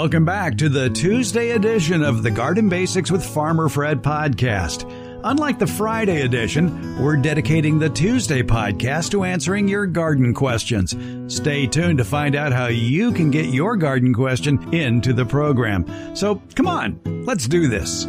Welcome back to the Tuesday edition of the Garden Basics with Farmer Fred podcast. Unlike the Friday edition, we're dedicating the Tuesday podcast to answering your garden questions. Stay tuned to find out how you can get your garden question into the program. So come on, let's do this.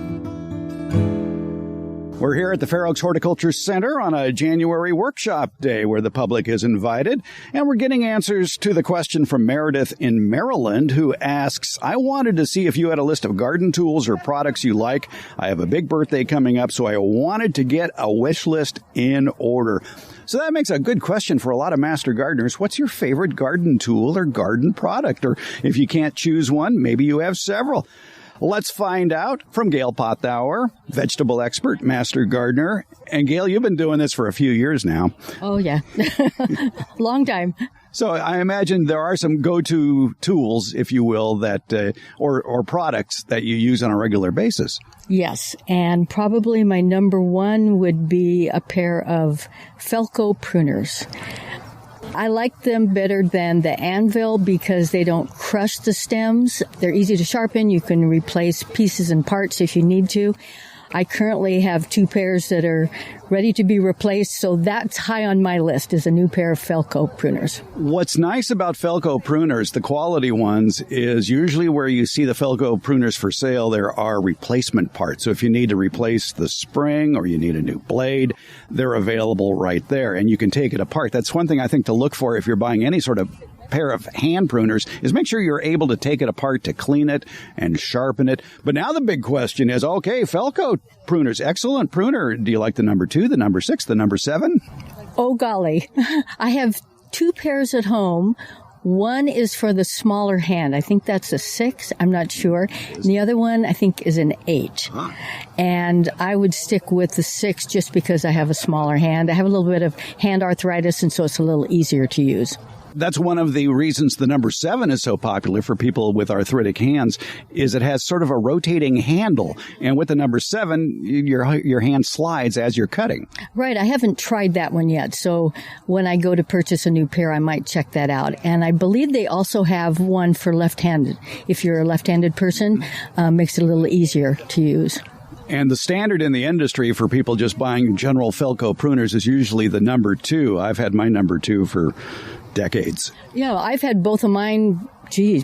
We're here at the Fair Oaks Horticulture Center on a January workshop day where the public is invited, and we're getting answers to the question from Meredith in Maryland, who asks, I wanted to see if you had a list of garden tools or products you like. I have a big birthday coming up, so I wanted to get a wish list in order. So that makes a good question for a lot of master gardeners. What's your favorite garden tool or garden product? Or if you can't choose one, maybe you have several. Let's find out from Gail Pothauer, vegetable expert, master gardener. And Gail, you've been doing this for a few years now. Oh, yeah. Long time. So I imagine there are some go-to tools, if you will, that or products that you use on a regular basis. Yes, and probably my number one would be a pair of Felco pruners. I like them better than the anvil because they don't crush the stems. They're easy to sharpen. You can replace pieces and parts if you need to. I currently have 2 pairs that are ready to be replaced, so that's high on my list is a new pair of Felco pruners. What's nice about Felco pruners, the quality ones, is usually where you see the Felco pruners for sale, there are replacement parts. So if you need to replace the spring or you need a new blade, they're available right there, and you can take it apart. That's one thing I think to look for if you're buying any sort of pair of hand pruners, is make sure you're able to take it apart to clean it and sharpen it. But now the big question is, okay, Felco pruners, excellent pruner. Do you like the number 2, the number 6, the number 7? Oh, golly. I have 2 pairs at home. One is for the smaller hand. I think that's a 6. I'm not sure. And the other one, I think, is an 8. Huh. And I would stick with the 6 just because I have a smaller hand. I have a little bit of hand arthritis, and so it's a little easier to use. That's one of the reasons the number 7 is so popular for people with arthritic hands, is it has sort of a rotating handle. And with the number 7, your hand slides as you're cutting. Right. I haven't tried that one yet. So when I go to purchase a new pair, I might check that out. And I believe they also have one for left-handed. If you're a left-handed person, makes it a little easier to use. And the standard in the industry for people just buying general Felco pruners is usually the number 2. I've had my number 2 for decades. Yeah, I've had both of mine,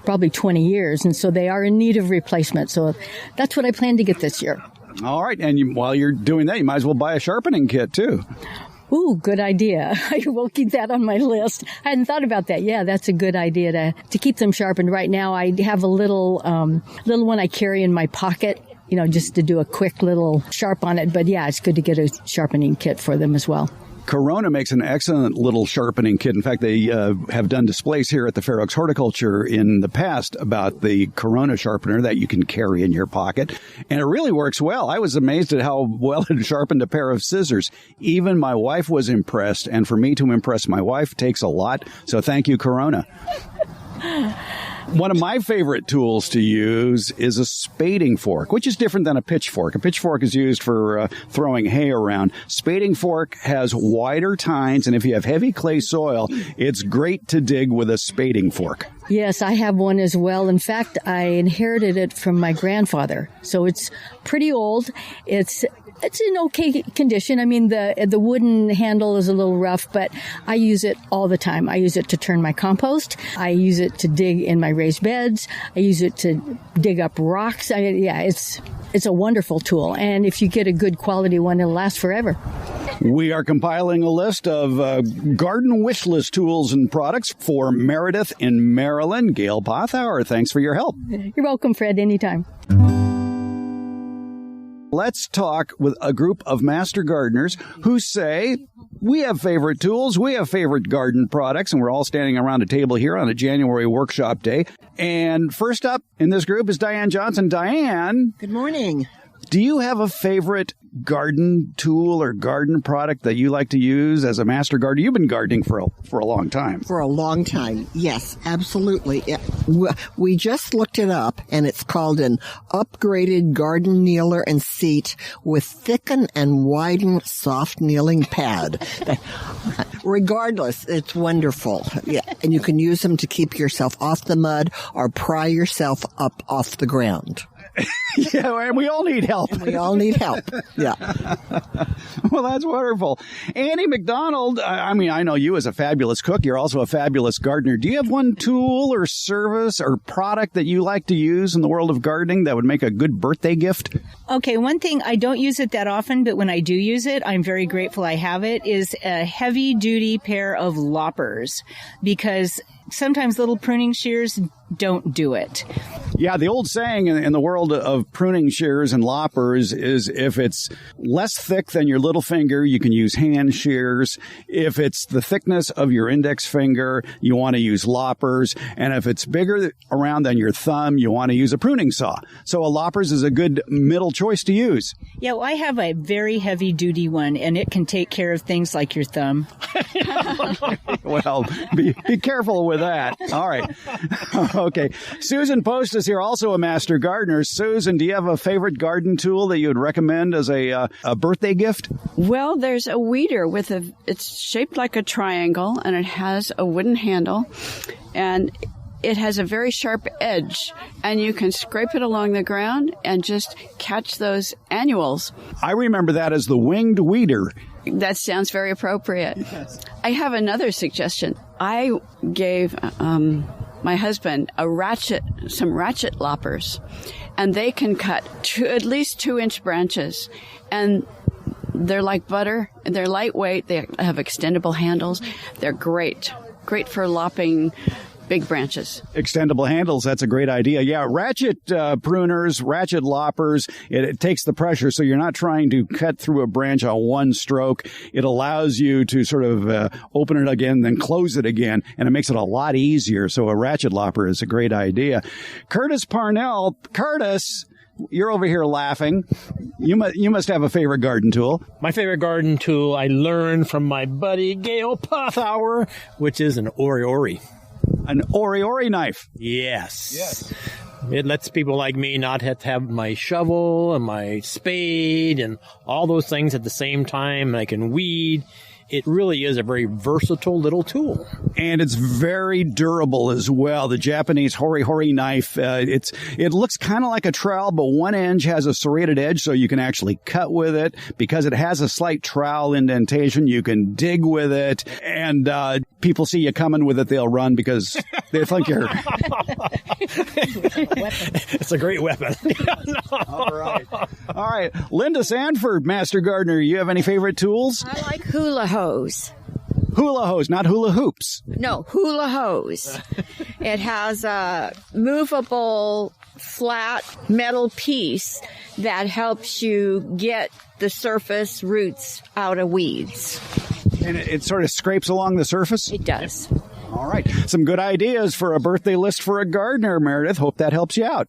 probably 20 years. And so they are in need of replacement. So that's what I plan to get this year. All right. And while you're doing that, you might as well buy a sharpening kit, too. Ooh, good idea. I will keep that on my list. I hadn't thought about that. Yeah, that's a good idea to keep them sharpened. Right now, I have a little one I carry in my pocket, just to do a quick little sharp on it. But yeah, it's good to get a sharpening kit for them as well. Corona makes an excellent little sharpening kit. In fact, they have done displays here at the Fair Oaks Horticulture in the past about the Corona sharpener that you can carry in your pocket. And it really works well. I was amazed at how well it sharpened a pair of scissors. Even my wife was impressed. And for me to impress my wife takes a lot. So thank you, Corona. One of my favorite tools to use is a spading fork, which is different than a pitchfork. A pitchfork is used for throwing hay around. Spading fork has wider tines, and if you have heavy clay soil, it's great to dig with a spading fork. Yes, I have one as well. In fact, I inherited it from my grandfather. So it's pretty old. It's in okay condition. I mean, the wooden handle is a little rough, but I use it all the time. I use it to turn my compost. I use it to dig in my raised beds. I use it to dig up rocks. It's a wonderful tool. And if you get a good quality one, it'll last forever. We are compiling a list of garden wish list tools and products for Meredith in Maryland. Gail Pothauer, thanks for your help. You're welcome, Fred, anytime. Let's talk with a group of master gardeners who say, we have favorite tools, we have favorite garden products, and we're all standing around a table here on a January workshop day. And first up in this group is Diane Johnson. Diane. Good morning. Do you have a favorite garden tool or garden product that you like to use as a master gardener? You've been gardening for a long time. For a long time, yes, absolutely. We just looked it up, and it's called an upgraded garden kneeler and seat with thicken and widen soft kneeling pad. Regardless, it's wonderful. Yeah, and you can use them to keep yourself off the mud or pry yourself up off the ground. Yeah, and we all need help. Yeah. Well, that's wonderful. Annie McDonald, I know you as a fabulous cook. You're also a fabulous gardener. Do you have one tool or service or product that you like to use in the world of gardening that would make a good birthday gift? Okay, one thing, I don't use it that often, but when I do use it, I'm very grateful I have it, is a heavy-duty pair of loppers, because sometimes little pruning shears don't do it. Yeah, the old saying in the world of pruning shears and loppers is if it's less thick than your little finger, you can use hand shears. If it's the thickness of your index finger, you want to use loppers. And if it's bigger around than your thumb, you want to use a pruning saw. So a loppers is a good middle choice to use. Yeah, well, I have a very heavy-duty one, and it can take care of things like your thumb. Well, be careful with that. All right. Okay. Susan Post is here, also a master gardener. Susan, do you have a favorite garden tool that you would recommend as a birthday gift? Well, there's a weeder it's shaped like a triangle, and it has a wooden handle, and it has a very sharp edge, and you can scrape it along the ground and just catch those annuals. I remember that as the winged weeder. That sounds very appropriate. Yes. I have another suggestion. I gave my husband some ratchet loppers, and they can cut at least 2-inch branches, and they're like butter. They're lightweight. They have extendable handles. They're great for lopping big branches. Extendable handles, that's a great idea. Yeah, ratchet pruners, ratchet loppers, it takes the pressure, so you're not trying to cut through a branch on one stroke. It allows you to sort of open it again, then close it again, and it makes it a lot easier. So a ratchet lopper is a great idea. Curtis Parnell. Curtis, you're over here laughing. You must have a favorite garden tool. My favorite garden tool I learned from my buddy Gail Pothauer, which is an ori-ori. An ori-ori knife. Yes. It lets people like me not have to have my shovel and my spade and all those things at the same time. I can weed. It really is a very versatile little tool. And it's very durable as well. The Japanese hori-hori knife, it looks kind of like a trowel, but one edge has a serrated edge, so you can actually cut with it. Because it has a slight trowel indentation, you can dig with it. And people see you coming with it, they'll run because they think you're... It's a great weapon. All right. Linda Sanford, Master Gardener, you have any favorite tools? I like hula hose. Hula hose, not hula hoops. No, hula hose. It has a movable, flat metal piece that helps you get the surface roots out of weeds. And it sort of scrapes along the surface? It does. All right. Some good ideas for a birthday list for a gardener, Meredith. Hope that helps you out.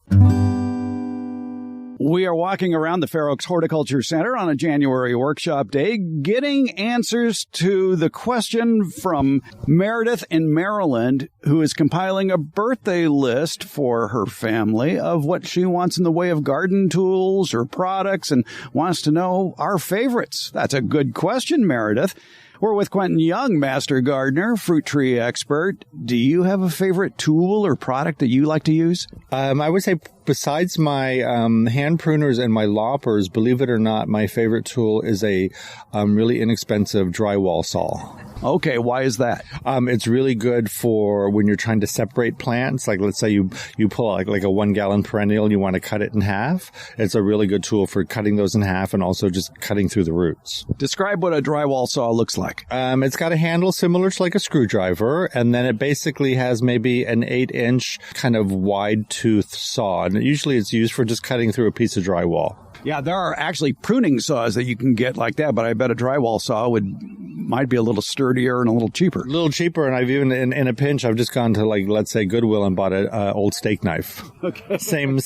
We are walking around the Fair Oaks Horticulture Center on a January workshop day, getting answers to the question from Meredith in Maryland, who is compiling a birthday list for her family of what she wants in the way of garden tools or products and wants to know our favorites. That's a good question, Meredith. We're with Quentin Young, Master Gardener, fruit tree expert. Do you have a favorite tool or product that you like to use? I would say besides my hand pruners and my loppers, believe it or not, my favorite tool is a really inexpensive drywall saw. Okay, why is that? It's really good for when you're trying to separate plants. Like, let's say you pull like a 1-gallon perennial and you want to cut it in half. It's a really good tool for cutting those in half and also just cutting through the roots. Describe what a drywall saw looks like. It's got a handle similar to like a screwdriver, and then it basically has maybe an 8-inch kind of wide tooth saw. And usually it's used for just cutting through a piece of drywall. Yeah, there are actually pruning saws that you can get like that, but I bet a drywall saw might be a little sturdier and a little cheaper. A little cheaper, and I've even, in a pinch, I've just gone to, like, let's say Goodwill and bought a old steak knife. Okay. Same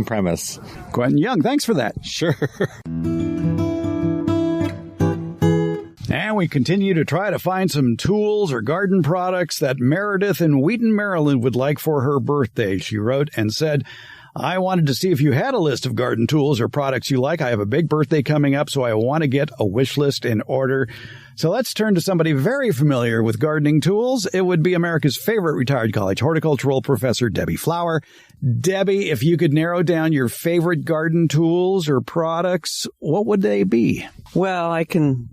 premise. Quentin Young, thanks for that. Sure. And we continue to try to find some tools or garden products that Meredith in Wheaton, Maryland would like for her birthday. She wrote and said, I wanted to see if you had a list of garden tools or products you like. I have a big birthday coming up, so I want to get a wish list in order. So let's turn to somebody very familiar with gardening tools. It would be America's favorite retired college horticultural professor, Debbie Flower. Debbie, if you could narrow down your favorite garden tools or products, what would they be? Well,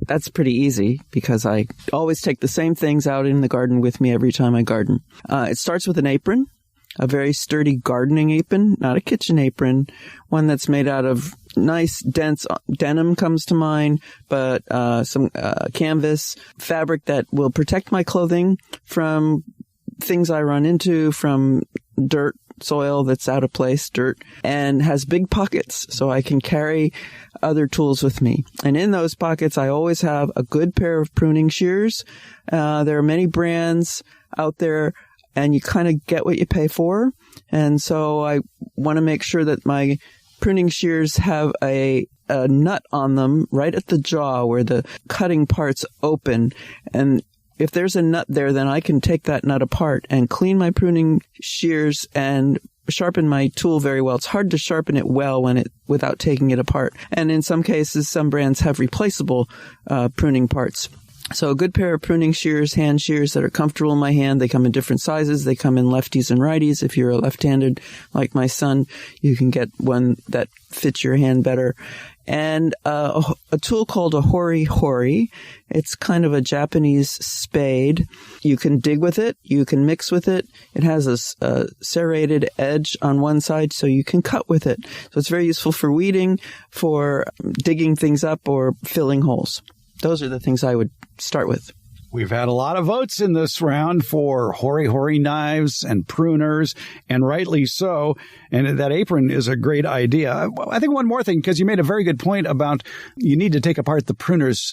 that's pretty easy because I always take the same things out in the garden with me every time I garden. It starts with an apron. A very sturdy gardening apron, not a kitchen apron, one that's made out of nice, dense denim comes to mind, but some canvas fabric that will protect my clothing from things I run into, from dirt, soil that's out of place, dirt, and has big pockets so I can carry other tools with me. And in those pockets, I always have a good pair of pruning shears. There are many brands out there, and you kind of get what you pay for. And so I want to make sure that my pruning shears have a nut on them right at the jaw where the cutting parts open. And if there's a nut there, then I can take that nut apart and clean my pruning shears and sharpen my tool very well. It's hard to sharpen it well without taking it apart. And in some cases, some brands have replaceable pruning parts. So a good pair of pruning shears, hand shears that are comfortable in my hand. They come in different sizes. They come in lefties and righties. If you're a left-handed like my son, you can get one that fits your hand better. And a tool called a hori. It's kind of a Japanese spade. You can dig with it. You can mix with it. It has a serrated edge on one side, so you can cut with it. So it's very useful for weeding, for digging things up, or filling holes. Those are the things I would start with. We've had a lot of votes in this round for hori knives and pruners, and rightly so. And that apron is a great idea. I think one more thing, because you made a very good point about you need to take apart the pruners,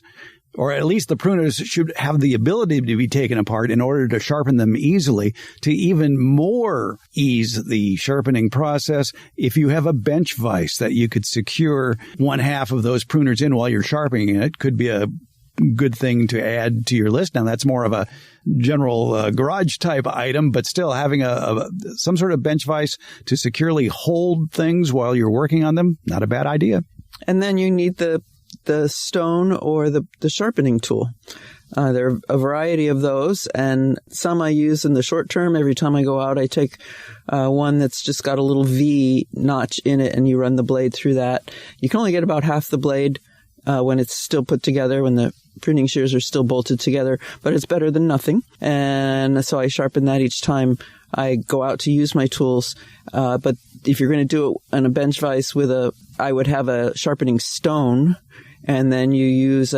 or at least the pruners should have the ability to be taken apart in order to sharpen them easily, to even more ease the sharpening process. If you have a bench vise that you could secure one half of those pruners in while you're sharpening it, could be a good thing to add to your list. Now, that's more of a general garage type item, but still having some sort of bench vise to securely hold things while you're working on them, not a bad idea. And then you need the stone or the sharpening tool. There are a variety of those, and some I use in the short term. Every time I go out, I take one that's just got a little V notch in it, and you run the blade through that. You can only get about half the blade when it's still put together, when the pruning shears are still bolted together, but it's better than nothing. And so I sharpen that each time I go out to use my tools. But if you're going to do it on a bench vise I would have a sharpening stone, and then you use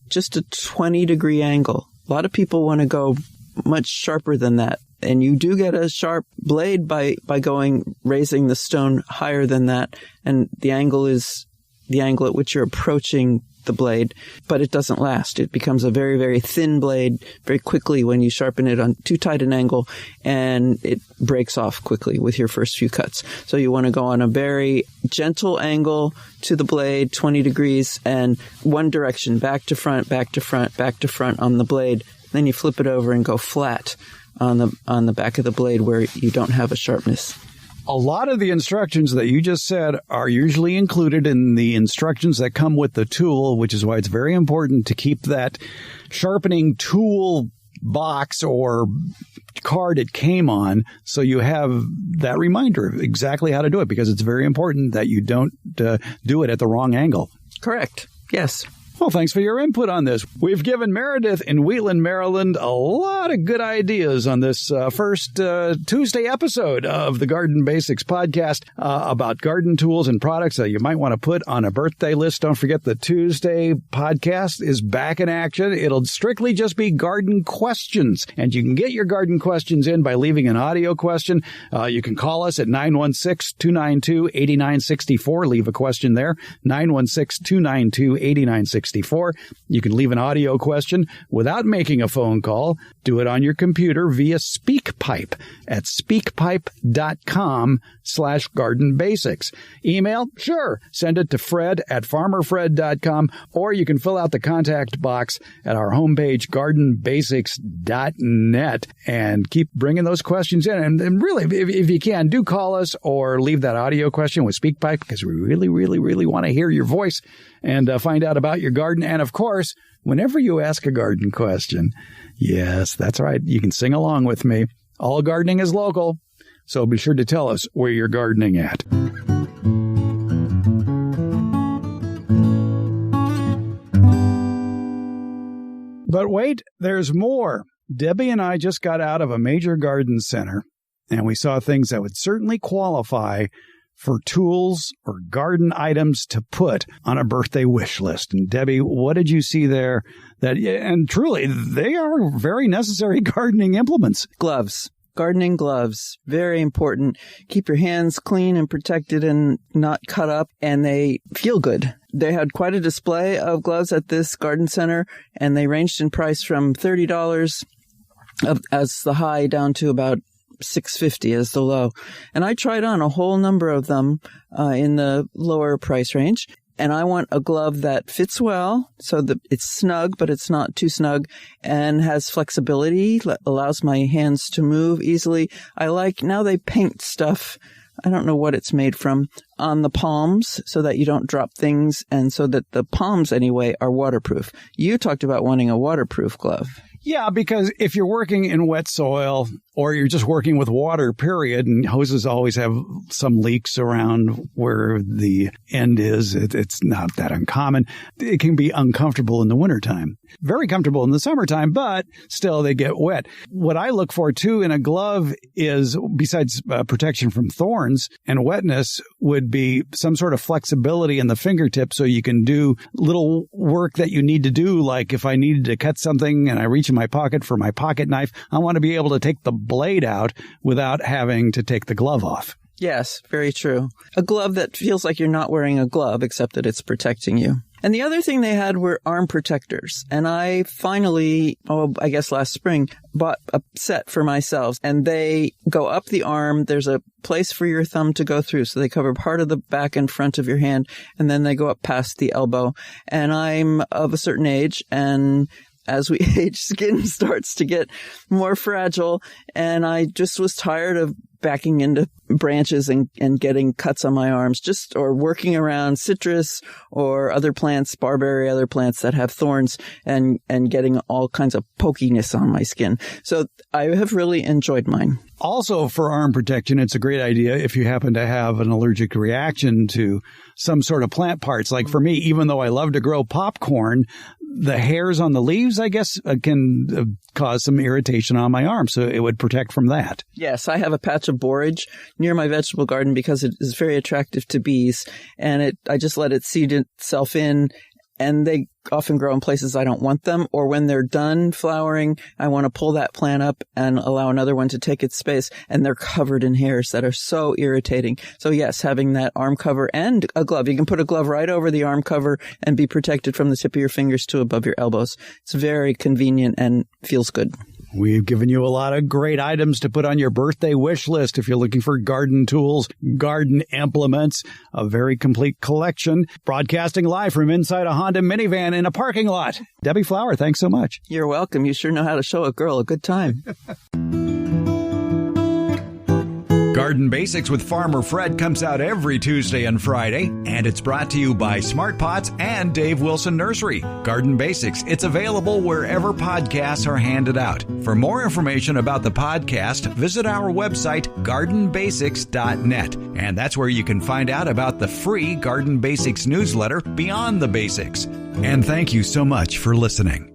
just a 20-degree angle. A lot of people want to go much sharper than that. And you do get a sharp blade by raising the stone higher than that. And the angle is the angle at which you're approaching the blade, but it doesn't last. It becomes a very, very thin blade very quickly when you sharpen it on too tight an angle, and it breaks off quickly with your first few cuts. So you want to go on a very gentle angle to the blade, 20 degrees, and one direction, back to front, back to front, back to front on the blade. Then you flip it over and go flat on the back of the blade where you don't have a sharpness. A lot of the instructions that you just said are usually included in the instructions that come with the tool, which is why it's very important to keep that sharpening tool box or card it came on, so you have that reminder of exactly how to do it, because it's very important that you don't do it at the wrong angle. Correct. Yes. Well, thanks for your input on this. We've given Meredith in Wheatland, Maryland, a lot lot of good ideas on this first Tuesday episode of the Garden Basics podcast about garden tools and products that you might want to put on a birthday list. Don't forget the Tuesday podcast is back in action. It'll strictly just be garden questions, and you can get your garden questions in by leaving an audio question. You can call us at 916-292-8964. Leave a question there, 916-292-8964. You can leave an audio question without making a phone call. Do it on your computer via SpeakPipe at speakpipe.com/gardenbasics. Email? Sure. Send it to fred@farmerfred.com, or you can fill out the contact box at our homepage, gardenbasics.net, and keep bringing those questions in. And really, if you can, do call us or leave that audio question with SpeakPipe, because we really, really, really want to hear your voice and find out about your garden. And of course, whenever you ask a garden question, yes, that's right, you can sing along with me. All gardening is local, so be sure to tell us where you're gardening at. But wait, there's more. Debbie and I just got out of a major garden center, and we saw things that would certainly qualify for tools or garden items to put on a birthday wish list. And Debbie, what did you see there? And truly, they are very necessary gardening implements. Gloves. Gardening gloves, very important. Keep your hands clean and protected and not cut up, and they feel good. They had quite a display of gloves at this garden center, and they ranged in price from $30 as the high down to about $6.50 as the low. And I tried on a whole number of them in the lower price range. And I want a glove that fits well, so that it's snug, but it's not too snug, and has flexibility, allows my hands to move easily. Now they paint stuff, I don't know what it's made from, on the palms so that you don't drop things, and so that the palms anyway are waterproof. You talked about wanting a waterproof glove. Yeah, because if you're working in wet soil or you're just working with water, period, and hoses always have some leaks around where the end is, it's not that uncommon. It can be uncomfortable in the wintertime. Very comfortable in the summertime, but still they get wet. What I look for, too, in a glove is, besides protection from thorns and wetness, would be some sort of flexibility in the fingertip so you can do little work that you need to do. Like if I needed to cut something and I reach in my pocket for my pocket knife, I want to be able to take the blade out without having to take the glove off. Yes, very true. A glove that feels like you're not wearing a glove, except that it's protecting you. And the other thing they had were arm protectors. And I finally, I guess last spring, bought a set for myself. And they go up the arm. There's a place for your thumb to go through. So they cover part of the back and front of your hand. And then they go up past the elbow. And I'm of a certain age, and as we age, skin starts to get more fragile. And I just was tired of backing into branches and getting cuts on my arms, or working around citrus or other plants, barberry, other plants that have thorns, and getting all kinds of pokiness on my skin. So I have really enjoyed mine. Also, for arm protection, it's a great idea if you happen to have an allergic reaction to some sort of plant parts. Like for me, even though I love to grow popcorn, the hairs on the leaves, I guess, can cause some irritation on my arm. So it would protect from that. Yes, I have a patch of borage near my vegetable garden because it is very attractive to bees. And I just let it seed itself in. And they often grow in places I don't want them. Or when they're done flowering, I want to pull that plant up and allow another one to take its space. And they're covered in hairs that are so irritating. So yes, having that arm cover and a glove. You can put a glove right over the arm cover and be protected from the tip of your fingers to above your elbows. It's very convenient and feels good. We've given you a lot of great items to put on your birthday wish list if you're looking for garden tools, garden implements, a very complete collection. Broadcasting live from inside a Honda minivan in a parking lot. Debbie Flower, thanks so much. You're welcome. You sure know how to show a girl a good time. Garden Basics with Farmer Fred comes out every Tuesday and Friday, and it's brought to you by Smart Pots and Dave Wilson Nursery. Garden Basics, it's available wherever podcasts are handed out. For more information about the podcast, visit our website, gardenbasics.net, and that's where you can find out about the free Garden Basics newsletter, Beyond the Basics. And thank you so much for listening.